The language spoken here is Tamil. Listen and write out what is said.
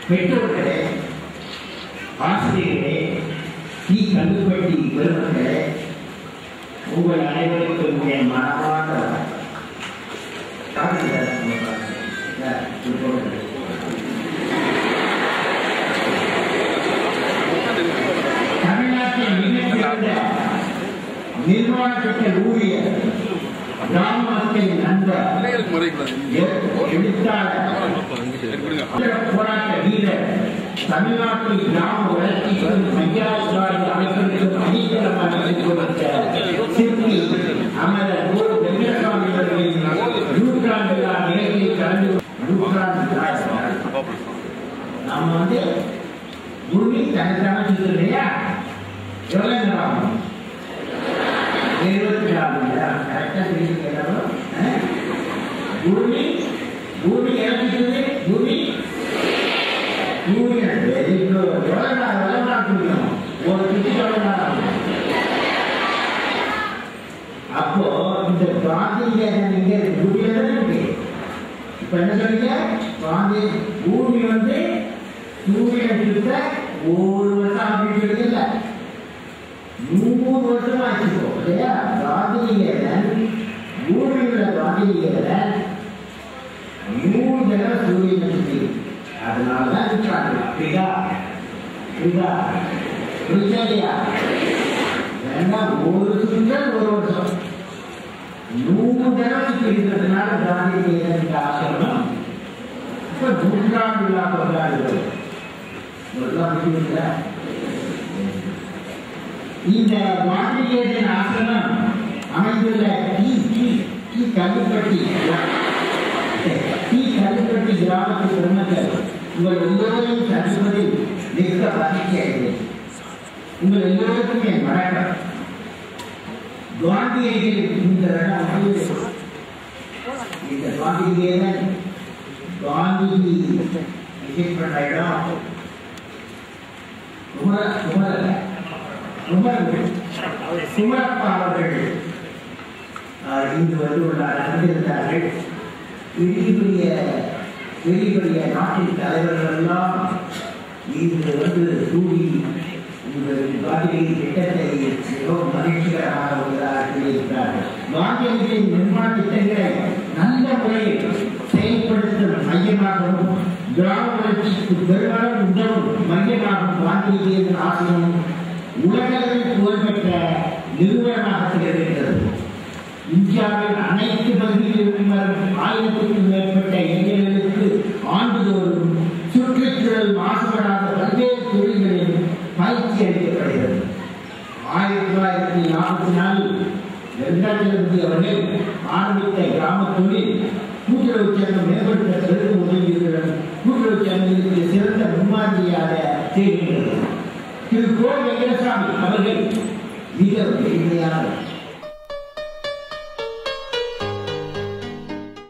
பெற்றோர்களே, ஆசிரியர்களே, தீ கண்டுபட்டி பெருமக்களே, உங்கள் அனைவருக்கும் என் மனமார்ந்த தமிழ்நாட்டின் மிகச்சிறந்த நிர்வாக திட்ட ஊழியர், கிராம மக்களின் நண்பர், போராட்ட வீரர், தமிழ்நாட்டில் கிராம வளர்ச்சிக்கும் மையாச்சாரி அமைப்பிற்கும் அடித்தளமாக சிற்பி அமரர் வெங்கடசாமி அவர்களின் நூற்றாண்டு விழா நிகழ்ச்சியில் கலந்து நம்ம பூமி தனித்தமைச்சு இல்லையா? எவ்வளவு நேரம் 24 கரெக்டா தெரியும். பூமி பூமி இறங்கிட்டு பூமி அப்போ இந்த காந்திய நீங்க பூமியில இருக்கு. இப்ப என்ன சொல்றீங்க? காந்தி பூமி சூரியன் கிட்ட 1 வருஷம் அப்படின்னு சொல்றீங்கல்ல, 100 வருஷமா ஆச்சுக்கோ இல்லையா? காந்தியன் பூமியில காந்தியன் 100 தடவை சூரியன் சுற்றி, அதனாலதான் இருக்காங்க. புரியுதா? புரியுதா? வேண்டாம், ஒரு சுற்றல் 1 வருஷம் 100 தடவை இருக்கிறதுனால காந்தியன் ஆசிரமம் இப்ப 100ஆம் விழா கொண்டாடுகிறது. இந்த காந்தியன் ஆசிரமம் அமைந்துள்ள கல்லுப்பட்டி கிராமத்து பெருமக்கள் உங்கள் எல்லோரையும் சந்திப்பதில் மிக்க மகிழ்ச்சி அடைகிறேன். உங்கள் எல்லோருக்கும் என் வணக்கம். காந்தியடிகள் இந்த காந்தியன் காந்திஜி விசிட் பண்ண இடம் குமரப்பா அவர்கள் இங்கு வந்திருந்தார்கள். பெரிய நாட்டின் தலைவர்கள் எல்லாம் இங்கு கூடி உங்கள் காந்தியின் திட்டத்தை மிகவும் மகிழ்ச்சிகரமாக சொல்லியிருக்கிறார்கள். காந்தியடிகளின் நிர்மாண திட்டங்களை நல்ல முறையில் செயல்படுத்தும் மையமாகவும் கிராம வளர்ச்சிக்கு பெரும்பாலும் உதவும் மையமாகவும் காந்தியடிகளின் ஆசிரியமும் உலகளவில் புகழ்பெற்ற நிறுவனமாக திகழ்கிறது. இந்தியாவில் அனைத்து பகுதிகளிலும் வரும் 1000க்கும் மேற்பட்ட இளைஞர்களுக்கு ஆண்டுதோறும் சுற்றுச்சூழல் மாசுபடாத பல்வேறு தொழில்களில் பயிற்சி அளிக்கப்படுகிறது. 1944 வெங்கடாச்சலபதி அவர்கள் ஆரம்பித்த கிராம தொழில் கூட்டுறவு சங்கம் மேம்படுத்த பெரும் உதவியுடன் கூட்டுறவு சங்கங்களுக்கு சிறந்த முன்மாதிரியாக திகழ்கிறது. திரு கோ. வெங்கடசாமி அவர்கள்